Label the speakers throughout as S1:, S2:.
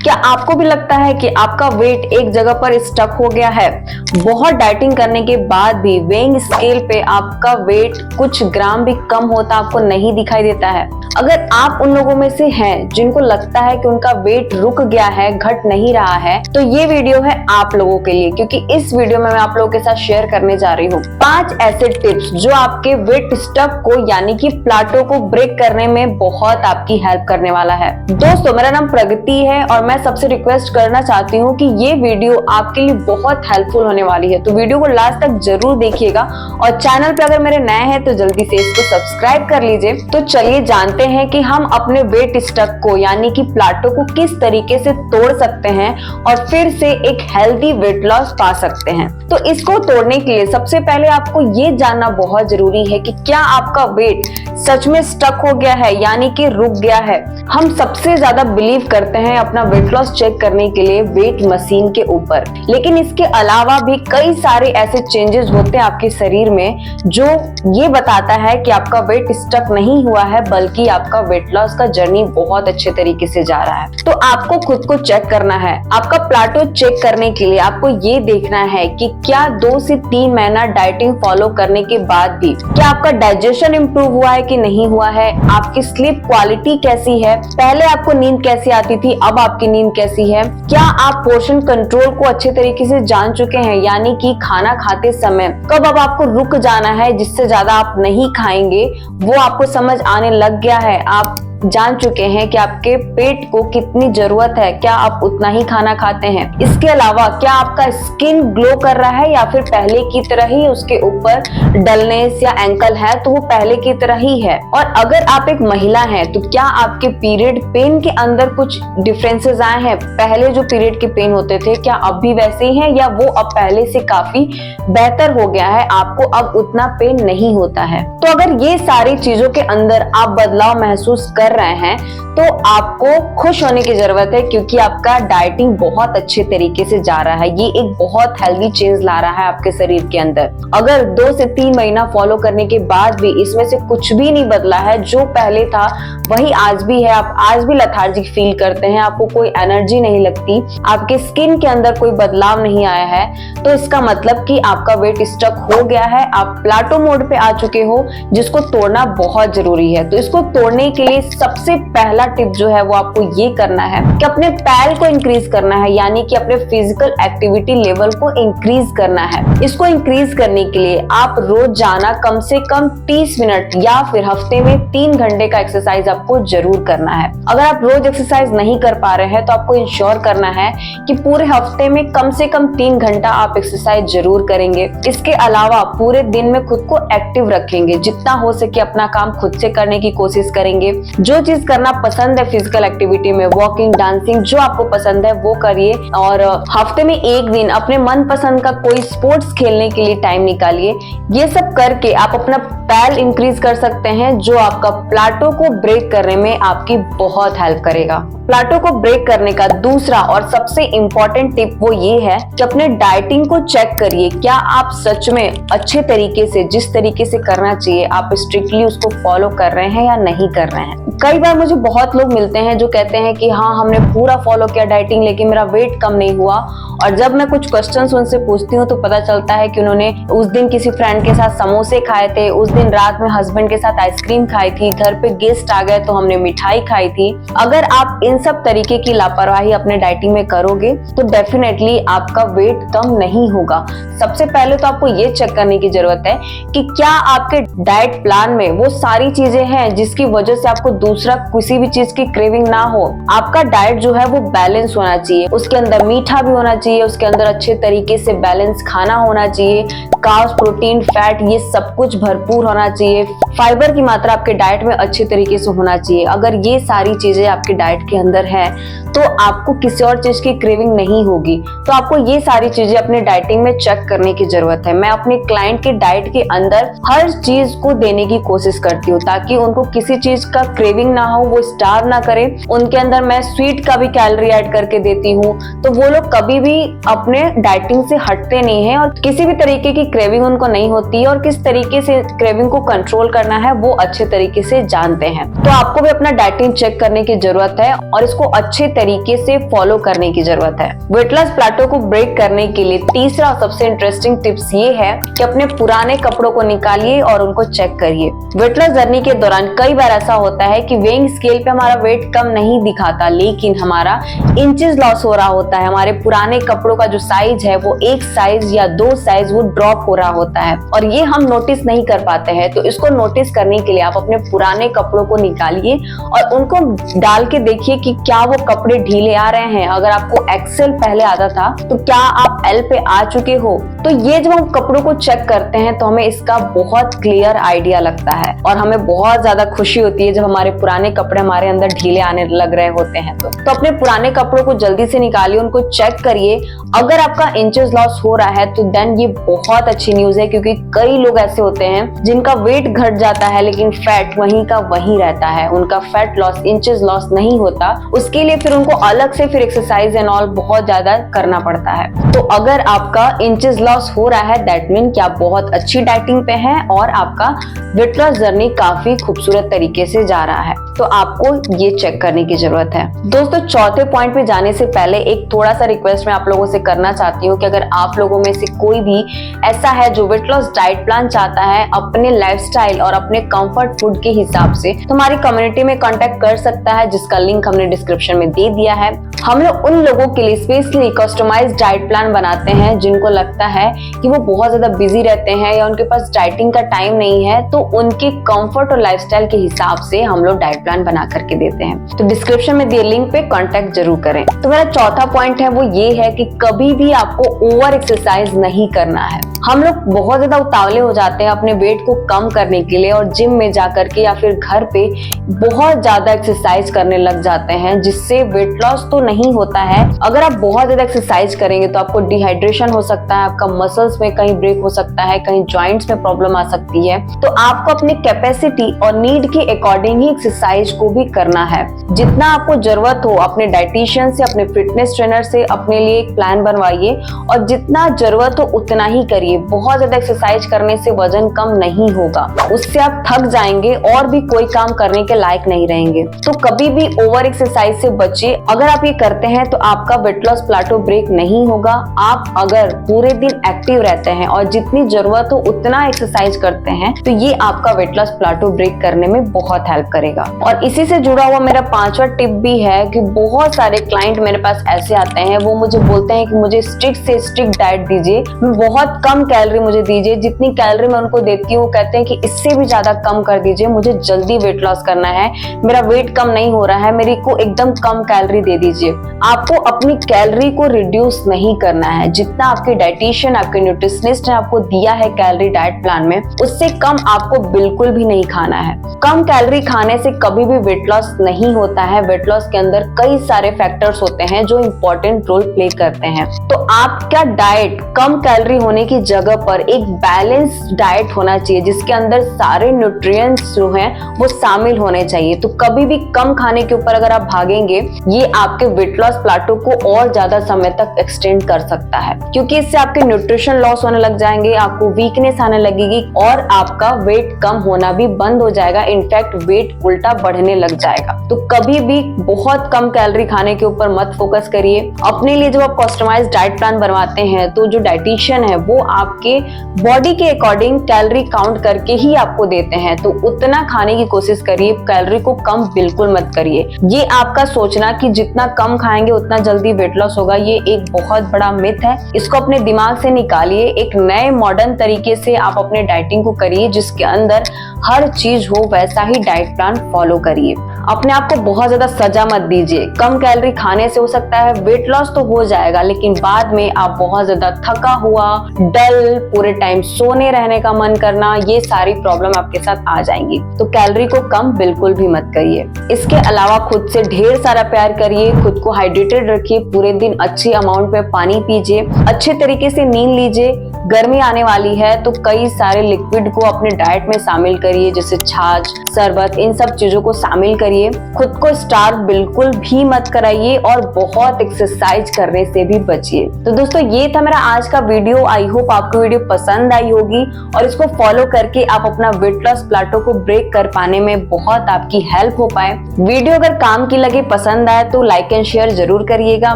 S1: क्या आपको भी लगता है कि आपका वेट एक जगह पर स्टक हो गया है? बहुत डाइटिंग करने के बाद भी वेइंग स्केल पे आपका वेट कुछ ग्राम भी कम होता आपको नहीं दिखाई देता है। अगर आप उन लोगों में से हैं जिनको लगता है कि उनका वेट रुक गया है, घट नहीं रहा है, तो ये वीडियो है आप लोगों के लिए, क्योंकि इस वीडियो में मैं आप लोगों के साथ शेयर करने जा रही हूँ 5 ऐसे टिप्स जो आपके वेट स्टक को यानी कि प्लाटो को ब्रेक करने में बहुत आपकी हेल्प करने वाला है। दोस्तों, मेरा नाम प्रगति है और मैं सबसे रिक्वेस्ट करना चाहती हूँ कि ये वीडियो आपके लिए बहुत हेल्पफुल होने वाली है, तो वीडियो को लास्ट तक जरूर देखिएगा और चैनल पे अगर मेरे नए हैं तो जल्दी से इसको सब्सक्राइब कर लीजिए। तो चलिए जानते हैं कि हम अपने वेट स्टक को यानी कि प्लाटो को किस तरीके से तोड़ सकते हैं और फिर से एक हेल्दी वेट लॉस पा सकते हैं। तो इसको तोड़ने के लिए सबसे पहले आपको ये जानना बहुत जरूरी है कि क्या आपका वेट सच में स्टक हो गया है यानी कि रुक गया है। हम सबसे ज्यादा बिलीव करते हैं अपना वेट लॉस चेक करने के लिए वेट मशीन के ऊपर, लेकिन इसके अलावा भी कई सारे ऐसे चेंजेस होते हैं आपके शरीर में जो ये बताता है कि आपका वेट स्टक नहीं हुआ है, बल्कि आपका वेट लॉस का जर्नी बहुत अच्छे तरीके से जा रहा है। तो आपको खुद को चेक करना है। आपका प्लाटो चेक करने के लिए आपको ये देखना है कि क्या 2 से 3 महीना डाइटिंग फॉलो करने के बाद भी क्या आपका डाइजेशन इंप्रूव हुआ है कि नहीं हुआ है, आपकी स्लीप क्वालिटी कैसी है, पहले आपको नींद कैसी आती थी, अब आपकी नींद कैसी है, क्या आप पोर्शन कंट्रोल को अच्छे तरीके से जान चुके हैं, यानी कि खाना खाते समय कब अब आपको रुक जाना है, जिससे ज्यादा आप नहीं खाएंगे, वो आपको समझ आने लग गया है। आप जान चुके हैं कि आपके पेट को कितनी जरूरत है, क्या आप उतना ही खाना खाते हैं। इसके अलावा क्या आपका स्किन ग्लो कर रहा है या फिर पहले की तरह ही उसके ऊपर डलनेस या एंकल है तो वो पहले की तरह ही है। और अगर आप एक महिला हैं तो क्या आपके पीरियड पेन के अंदर कुछ डिफरेंसेस आए हैं, पहले जो पीरियड के पेन होते थे क्या अब भी वैसे ही हैं या वो अब पहले से काफी बेहतर हो गया है, आपको अब उतना पेन नहीं होता है। तो अगर ये सारी चीजों के अंदर आप बदलाव महसूस कर रहे हैं तो आपको खुश होने की जरूरत है, क्योंकि आपका डाइटिंग बहुत अच्छे तरीके से जा रहा है। ये एक बहुत हेल्दी चेंज ला रहा है आपके शरीर के अंदर। अगर 2 से 3 महीना फॉलो करने के बाद भी इसमें से कुछ भी नहीं बदला है, जो पहले था वही आज भी है, आप आज भी लेथार्जिक फील करते हैं, आपको कोई एनर्जी नहीं लगती, आपके स्किन के अंदर कोई बदलाव नहीं आया है, तो इसका मतलब कि आपका वेट स्टक हो गया है, आप प्लाटो मोड पे आ चुके हो, जिसको तोड़ना बहुत जरूरी है। तो इसको तोड़ने के लिए सबसे पहला टिप जो है वो आपको ये करना है कि अपने पैल को इंक्रीज करना है, यानी कि अपने फिजिकल एक्टिविटी लेवल को इंक्रीज करना है। इसको इंक्रीज करने के लिए आप रोज जाना कम से कम 30 मिनट या फिर हफ्ते में 3 घंटे का एक्सरसाइज आपको जरूर करना है। अगर आप रोज एक्सरसाइज नहीं कर पा रहे हैं तो आपको इंश्योर करना है कि पूरे हफ्ते में कम से कम 3 घंटा आप एक्सरसाइज जरूर करेंगे। इसके अलावा पूरे दिन में खुद को एक्टिव रखेंगे, जितना हो सके अपना काम खुद से करने की कोशिश करेंगे। जो चीज करना पसंद है फिजिकल एक्टिविटी में, वॉकिंग, डांसिंग, जो आपको पसंद है वो करिए और हफ्ते में 1 दिन अपने मन पसंद का कोई स्पोर्ट्स खेलने के लिए टाइम निकालिए। ये सब करके आप अपना पैल इंक्रीज कर सकते हैं, जो आपका प्लाटो को ब्रेक करने में आपकी बहुत हेल्प करेगा। प्लाटो को ब्रेक करने का दूसरा और सबसे इम्पोर्टेंट टिप वो ये है कि अपने डाइटिंग को चेक करिए, क्या आप सच में अच्छे तरीके से, जिस तरीके से करना चाहिए, आप स्ट्रिक्टली उसको फॉलो कर रहे हैं या नहीं कर रहे हैं। कई बार मुझे बहुत लोग मिलते हैं जो कहते हैं कि हाँ, हमने पूरा फॉलो किया डाइटिंग, लेकिन मेरा वेट कम नहीं हुआ। और जब मैं कुछ क्वेश्चंस उनसे पूछती हूँ तो पता चलता है कि उन्होंने उस दिन किसी फ्रेंड के साथ समोसे खाए थे, उस दिन रात में हस्बैंड के साथ आइसक्रीम खाई थी, घर पे गेस्ट आ गए तो हमने मिठाई खाई थी। अगर आप इन सब तरीके की लापरवाही अपने डाइटिंग में करोगे तो डेफिनेटली आपका वेट कम नहीं होगा। सबसे पहले तो आपको ये चेक करने की जरूरत है कि क्या आपके डाइट प्लान में वो सारी चीजें हैं जिसकी वजह से आपको दूसरा किसी भी चीज की क्रेविंग ना हो। आपका डाइट जो है वो बैलेंस होना चाहिए, उसके अंदर मीठा भी होना चाहिए, उसके अंदर अच्छे तरीके से बैलेंस खाना होना चाहिए, कार्ब्स, प्रोटीन, फैट, ये सब कुछ भरपूर होना चाहिए, फाइबर की मात्रा आपके डाइट में अच्छे तरीके से होना चाहिए। अगर ये सारी चीजें आपके डाइट के अंदर है तो आपको किसी और चीज की क्रेविंग नहीं होगी। तो आपको ये सारी चीजें अपने डाइटिंग में चेक करने की जरूरत है। मैं अपने क्लाइंट के डाइट के अंदर हर चीज को देने की कोशिश करती हूँ ताकि उनको किसी चीज का क्रेविंग क्रेविंग ना हो, वो स्टार्व ना करे। उनके अंदर मैं स्वीट का भी कैलोरी ऐड करके देती हूँ, तो वो लोग कभी भी अपने डाइटिंग से हटते नहीं है और किसी भी तरीके की क्रेविंग उनको नहीं होती है और किस तरीके से क्रेविंग को कंट्रोल करना है वो अच्छे तरीके से जानते हैं। तो आपको भी अपना डाइटिंग चेक करने की जरूरत है और इसको अच्छे तरीके से फॉलो करने की जरूरत है। वेट लॉस प्लेटो को ब्रेक करने के लिए तीसरा सबसे इंटरेस्टिंग टिप्स ये है कि अपने पुराने कपड़ों को निकालिए और उनको चेक करिए। वेट लॉस जर्नी के दौरान कई बार ऐसा होता है कि वेइंग स्केल पे हमारा वेट कम नहीं दिखाता, लेकिन हमारा इंचेस लॉस हो रहा होता है। हमारे पुराने कपड़ों का जो साइज है वो एक साइज या 2 साइज वो ड्रॉप हो रहा होता है और ये हम नोटिस नहीं कर पाते हैं। तो इसको नोटिस करने के लिए आप अपने पुराने कपड़ों को निकालिए और उनको डाल के देखिए कि क्या वो कपड़े ढीले आ रहे हैं। अगर आपको एक्सेल पहले आता था तो क्या आप एल पे आ चुके हो? तो ये जब हम कपड़ों को चेक करते हैं तो हमें इसका बहुत क्लियर आइडिया लगता है और हमें बहुत ज्यादा खुशी होती है जब हमारे पुराने कपड़े हमारे अंदर ढीले आने लग रहे होते हैं। तो अपने पुराने कपड़ों को जल्दी से निकालिए, उनको चेक करिए। अगर आपका इंचेस लॉस हो रहा है तो देन ये बहुत अच्छी न्यूज है, क्योंकि कई लोग ऐसे होते हैं जिनका वेट घट जाता है लेकिन फैट वहीं का वहीं रहता है, उनका फैट लॉस इंचेस लॉस नहीं होता। उसके लिए फिर उनको अलग से फिर एक्सरसाइज एंड ऑल बहुत ज्यादा करना पड़ता है। तो अगर आपका इंचेस लॉस हो रहा है दैट मीन कि आप बहुत अच्छी डाइटिंग पे हैं और आपका वेट लॉस जर्नी काफी खूबसूरत तरीके से जा रहा है, तो आपको ये चेक करने की जरूरत है। दोस्तों, चौथे पॉइंट पे जाने से पहले एक थोड़ा सा रिक्वेस्ट मैं आप लोगों से करना चाहती हूँ कि अगर आप लोगों में से कोई भी ऐसा है जो वेट लॉस डाइट प्लान चाहता है अपने लाइफस्टाइल और अपने कंफर्ट फूड के हिसाब से, तो हमारी कम्युनिटी में कांटेक्ट कर सकता है, जिसका लिंक हमने डिस्क्रिप्शन में दे दिया है। हम लोग उन लोगों के लिए स्पेशली कस्टमाइज्ड डाइट प्लान बनाते हैं जिनको लगता है कि वो बहुत ज्यादा बिजी रहते हैं या उनके पास डाइटिंग का टाइम नहीं है, तो उनके कंफर्ट और लाइफस्टाइल के हिसाब से हम लोग डाइट प्लान बना करके देते हैं। तो डिस्क्रिप्शन में दिए लिंक पे कांटेक्ट जरूर करें। तो मेरा चौथा पॉइंट है वो ये है कि कभी भी आपको ओवर एक्सरसाइज नहीं करना है। हम लोग बहुत ज्यादा उतावले हो जाते हैं अपने वेट को कम करने के लिए और जिम में जाकर के या फिर घर पे बहुत ज्यादा एक्सरसाइज करने लग जाते हैं, जिससे वेट लॉस तो नहीं होता है। अगर आप बहुत ज्यादा एक्सरसाइज करेंगे तो आपको डिहाइड्रेशन हो सकता है, आपका मसल्स में कहीं ब्रेक हो सकता है, कहीं जॉइंट्स में प्रॉब्लम आ सकती है। तो आपको अपनी कैपेसिटी और नीड के अकॉर्डिंग ही एक्सरसाइज को भी करना है। जितना आपको जरूरत हो अपने डाइटिशियन से, अपने फिटनेस ट्रेनर से अपने लिए एक प्लान बनवाइए और जितना जरूरत हो उतना ही करिए। बहुत ज्यादा एक्सरसाइज करने से वजन कम नहीं होगा, उससे आप थक जाएंगे और भी कोई काम करने के लायक नहीं रहेंगे। तो कभी भी ओवर एक्सरसाइज से बचिए। अगर आप ये करते हैं तो आपका वेट लॉस प्लेटो ब्रेक नहीं होगा। आप अगर पूरे दिन एक्टिव रहते हैं और जितनी जरूरत हो उतना एक्सरसाइज करते हैं तो ये आपका वेट लॉस प्लेटो ब्रेक करने में बहुत हेल्प करेगा। और इसी से जुड़ा हुआ मेरा पांचवा टिप भी है कि बहुत सारे क्लाइंट मेरे पास ऐसे आते हैं, वो मुझे बोलते हैं कि मुझे स्ट्रिक्ट से स्ट्रिक्ट डाइट दीजिए, बहुत कम कैलोरी मुझे दीजिए, जितनी कैलोरी मैं उनको देती हूँ कहते हैं कि इससे भी ज्यादा कम कर दीजिए, मुझे जल्दी वेट लॉस करना है, मेरा वेट कम नहीं हो रहा है, मेरे को एकदम कम कैलोरी दे दीजिए। आपको अपनी कैलोरी को रिड्यूस नहीं करना है। जितना आपके डाइटिशियन, आपके न्यूट्रिशनिस्ट ने आपको दिया है कैलोरी डाइट प्लान में, उससे कम आपको बिल्कुल भी नहीं खाना है। कम कैलोरी खाने से कभी भी वेट लॉस नहीं होता है। वेट लॉस के अंदर कई सारे फैक्टर्स होते हैं जो इंपॉर्टेंट रोल प्ले करते हैं। तो आपका डाइट कम कैलोरी होने की जगह पर एक बैलेंस डाइट होना चाहिए, जिसके अंदर सारे न्यूट्रिएंट्स जो हैं वो शामिल होने चाहिए। तो कभी भी कम खाने के ऊपर अगर आप भागेंगे, ये आपके वेट लॉस प्लेटो को और ज्यादा समय तक एक्सटेंड कर सकता है, क्योंकि इससे आपके न्यूट्रिशन लॉस होने लग जाएंगे, आपको वीकनेस आने लगेगी और आपका वेट कम होना भी बंद हो जाएगा। इनफैक्ट वेट उल्टा बढ़ने लग जाएगा। तो कभी भी बहुत कम कैलोरी खाने के ऊपर मत फोकस करिए। अपने लिए जब आप कस्टमाइज्ड डाइट प्लान बनवाते हैं तो जो डाइटिशियन है वो आपके बॉडी के अकॉर्डिंग कैलोरी काउंट करके ही आपको देते हैं, तो उतना खाने की कोशिश करिए, कैलोरी को कम बिल्कुल मत करिए। ये आपका सोचना कि जितना कम खाएंगे उतना जल्दी वेट लॉस होगा, ये एक बहुत बड़ा मिथ है। इसको अपने दिमाग से निकालिए। एक नए मॉडर्न तरीके से आप अपने डाइटिंग को करिए, जिसके अंदर हर चीज हो वैसा ही डाइट प्लान फॉलो करिए। अपने आप को बहुत ज्यादा सजा मत दीजिए। कम कैलोरी खाने से हो सकता है वेट लॉस तो हो जाएगा, लेकिन बाद में आप बहुत ज्यादा थका हुआ, डल, पूरे टाइम सोने रहने का मन करना, ये सारी प्रॉब्लम आपके साथ आ जाएंगी। तो कैलोरी को कम बिल्कुल भी मत करिए। इसके अलावा खुद से ढेर सारा प्यार करिए, खुद को हाइड्रेटेड रखिए, पूरे दिन अच्छी अमाउंट में पानी पीजिए, अच्छे तरीके से नींद लीजिए, गर्मी आने वाली है तो कई सारे लिक्विड को अपने डाइट में शामिल करिए, जैसे छाछ, शरबत, इन सब चीजों को शामिल करिए। खुद को स्टार्व बिल्कुल भी मत कराइए और बहुत एक्सरसाइज करने से भी बचिए। तो दोस्तों ये था मेरा आज का वीडियो। आई होप आपको वीडियो पसंद आई होगी और इसको फॉलो करके आप अपना वेट लॉस प्लाटो को ब्रेक कर पाने में बहुत आपकी हेल्प हो पाए। वीडियो अगर काम की लगे, पसंद आए तो लाइक एंड शेयर जरूर करिएगा।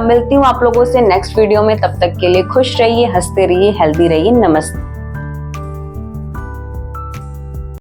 S1: मिलती हूँ आप लोगों से नेक्स्ट वीडियो में, तब तक के लिए खुश रहिए, हंसते रहिए, हेल्दी रहिए। नमस्ते।